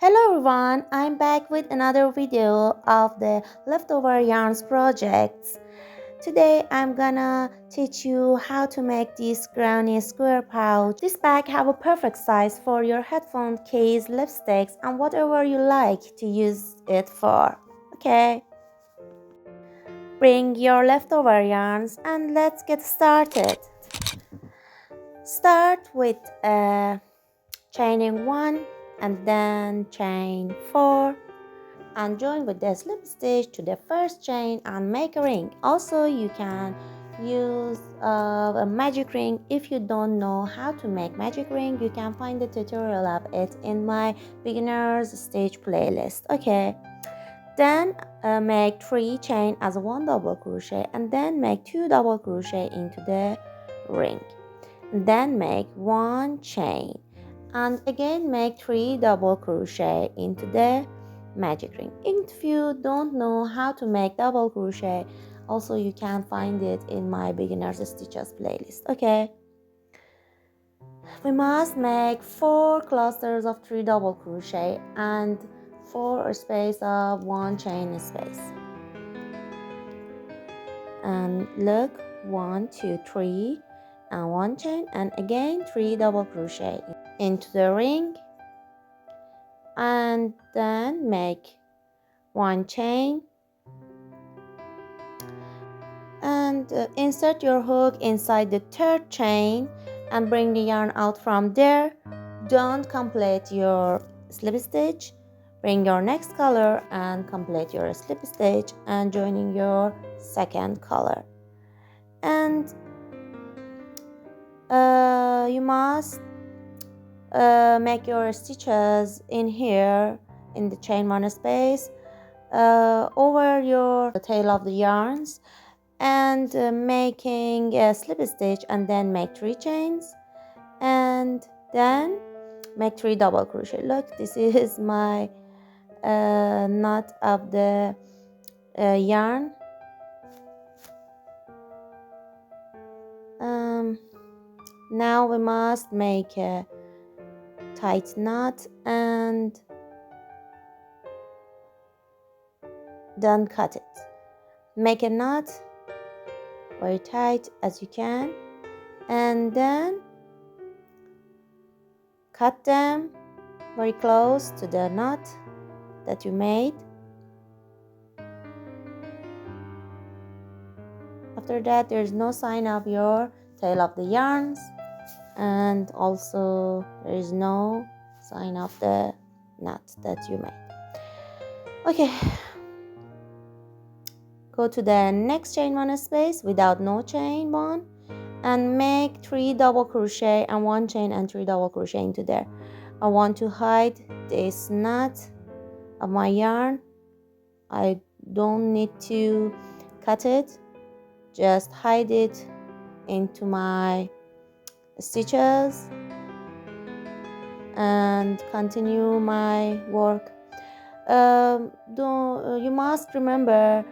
Hello everyone, I'm back with another video of the leftover yarns projects. Today I'm gonna teach you how to make this granny square pouch. This bag have a perfect size for your headphone case, lipsticks and whatever you like to use it for. Okay, bring your leftover yarns and let's get started. Start with chaining 1 and then chain 4 and join with the slip stitch to the first chain and make a ring. Also you can use a magic ring. If you don't know how to make magic ring, you can find the tutorial of it in my beginners stage playlist. Okay, then make 3 chain as 1 double crochet and then make 2 double crochet into the ring, then make 1 chain and again make 3 double crochet into the magic ring. If you don't know how to make double crochet, also you can find it in my beginners stitches playlist. Okay, we must make 4 clusters of 3 double crochet and 4 space of 1 chain space, and look, 1 2 3 and 1 chain and again 3 double crochet into the ring and then make 1 chain and insert your hook inside the 3rd chain and bring the yarn out from there. Don't complete your slip stitch. Bring your next color and complete your slip stitch and joining your 2nd color. And you must make your stitches in here in the chain 1 space over your tail of the yarns and making a slip stitch and then make 3 chains and then make 3 double crochet. Look, this is my knot of the yarn. Now we must make a tight knot and then cut it. Make a knot very tight as you can and then cut them very close to the knot that you made. After that, there's no sign of your tail of the yarns and also there is no sign of the knot that you made. Okay, go to the next chain 1 space without no chain 1 and make 3 double crochet and 1 chain and 3 double crochet into there. I want to hide this knot of my yarn. I don't need to cut it, just hide it into my stitches and continue my work. You must remember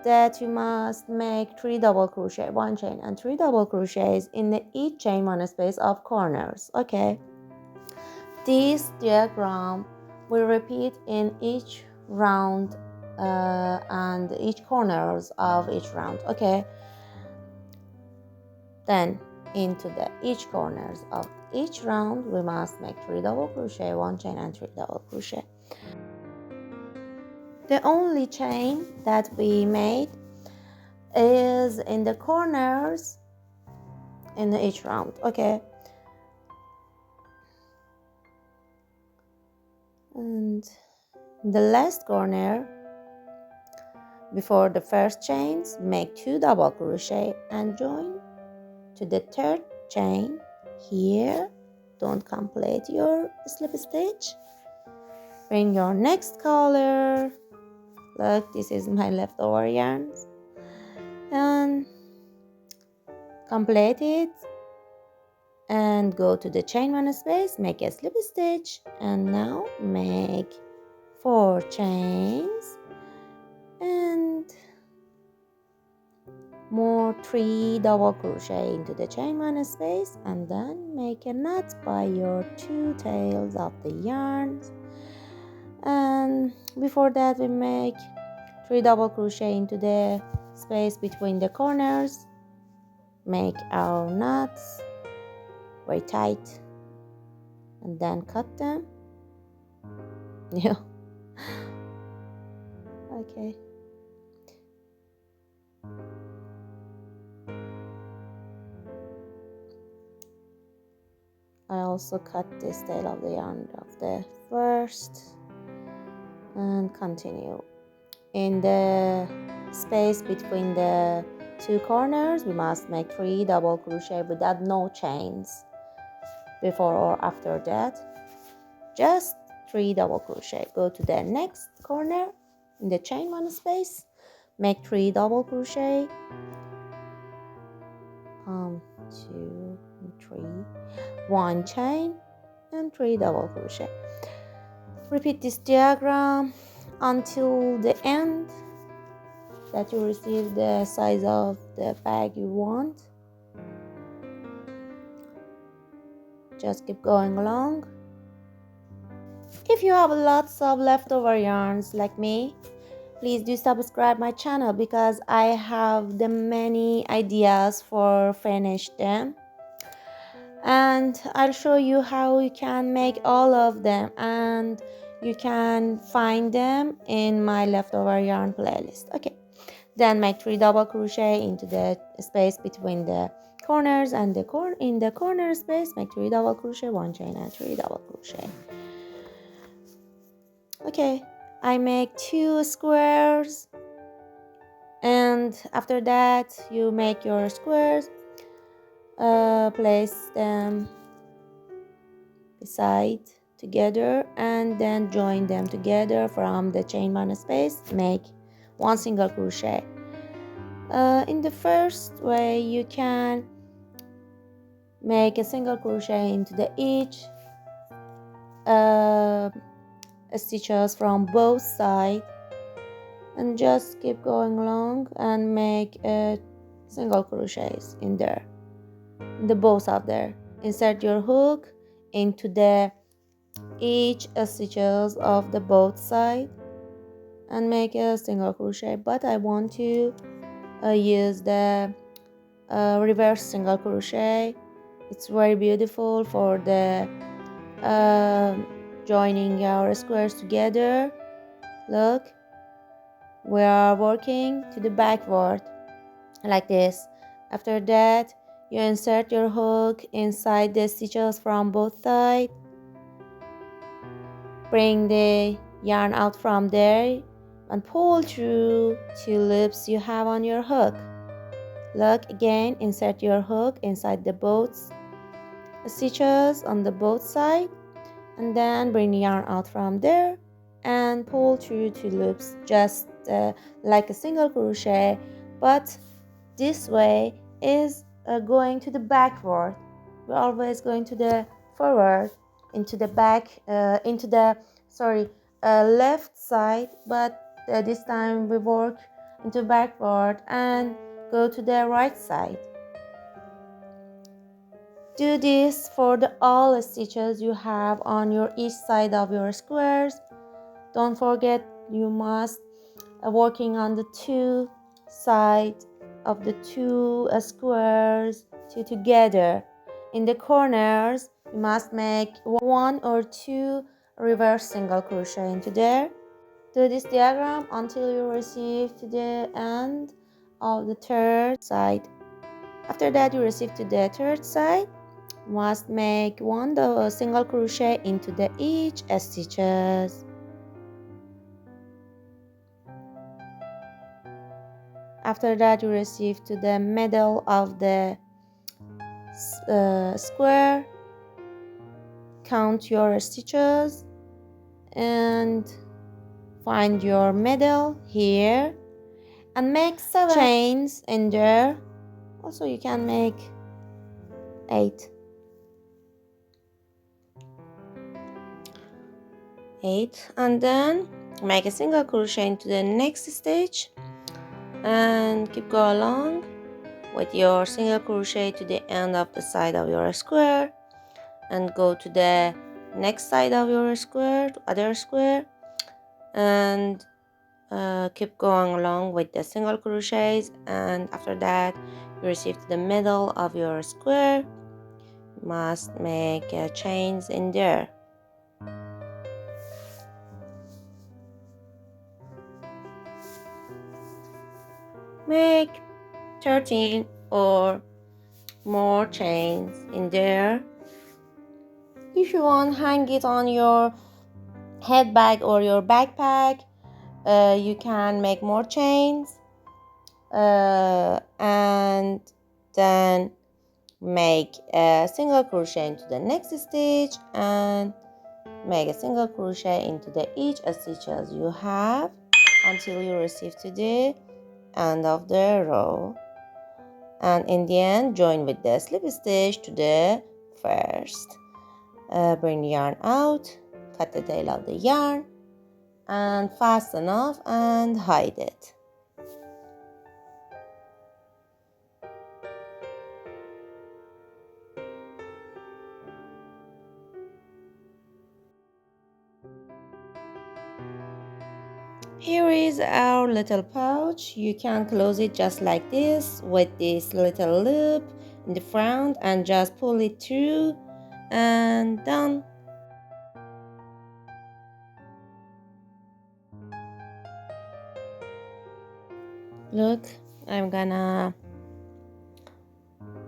that you must make 3 double crochet, 1 chain and 3 double crochets in each chain 1 space of corners. Okay, this diagram will repeat in each round and each corners of each round. Okay, then into each corners of each round we must make 3 double crochet, 1 chain and 3 double crochet. The only chain that we made is in the corners in each round. Okay, and the last corner before the first chains, make 2 double crochet and join to the 3rd chain here. Don't complete your slip stitch. Bring your next color. Look, this is my leftover yarns and complete it and go to the chain 1 space, make a slip stitch and now make 4 chains and more 3 double crochet into the chain 1 space and then make a knot by your 2 tails of the yarns Before that, we make 3 double crochet into the space between the corners. Make our knots very tight and then cut them. Yeah. Okay. I also cut this tail of the yarn of the first and continue. In the space between the 2 corners, we must make 3 double crochet without no chains before or after that. Just 3 double crochet. Go to the next corner in the chain 1 space, make 3 double crochet, 2 3, 1 chain and 3 double crochet. Repeat this diagram until the end that you receive the size of the bag you want. Just keep going along. If you have lots of leftover yarns like me, please do subscribe my channel because I have the many ideas for finish them, and I'll show you how you can make all of them, and you can find them in my leftover yarn playlist. Okay, then make 3 double crochet into the space between the corners, and in the corner space make 3 double crochet, 1 chain and 3 double crochet. Okay, I make 2 squares, and after that you make your squares, place them beside together and then join them together from the chain 1 space. Make 1 single crochet. In the first way, you can make a single crochet into the each stitches from both sides, and just keep going along and make a single crochets in there, in the both of there. Insert your hook into the each stitches of the both side and make a single crochet, but I want to use the reverse single crochet. It's very beautiful for the joining our squares together. Look, we are working to the backward like this. After that, you insert your hook inside the stitches from both sides. Bring the yarn out from there and pull through 2 loops you have on your hook. Look, again, insert your hook inside the both stitches on the both sides, and then bring the yarn out from there and pull through 2 loops, just like a single crochet, but this way is going to the backward. We're always going to the forward, into the back, into the left side, but this time we work into backward and go to the right side. Do this for all stitches you have on your each side of your squares. Don't forget, you must working on the 2 sides of the 2 squares together. In the corners, you must make 1 or 2 reverse single crochet into there. Do this diagram until you receive to the end of the 3rd side. After that, you receive to the 3rd side. Must make 1 single crochet into the each stitches. After that, you receive to the middle of the square. Count your stitches and find your middle here and make 7 chains in there. Also, you can make 8, and then make a single crochet into the next stitch and keep going along with your single crochet to the end of the side of your square, and go to the next side of your square, to other square, and keep going along with the single crochets, and after that you receive to the middle of your square. Must make chains in there. Make 13 or more chains in there. If you want, hang it on your head bag or your backpack. You can make more chains, and then make a single crochet into the next stitch and make a single crochet into the each stitches you have until you receive to the end of the row, and in the end join with the slip stitch to the first. Bring the yarn out, cut the tail of the yarn and fasten off and hide it. Here is our little pouch. You can close it just like this with this little loop in the front and just pull it through and done. Look, I'm gonna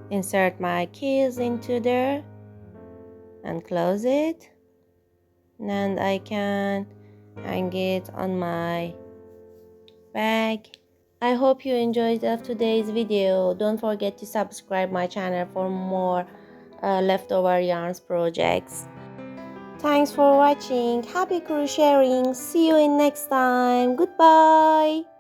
insert my keys into there and close it, and I can hang it on my bag. I hope you enjoyed today's video. Don't forget to subscribe my channel for more leftover yarns projects. Thanks for watching. Happy crocheting. See you in next time. Goodbye.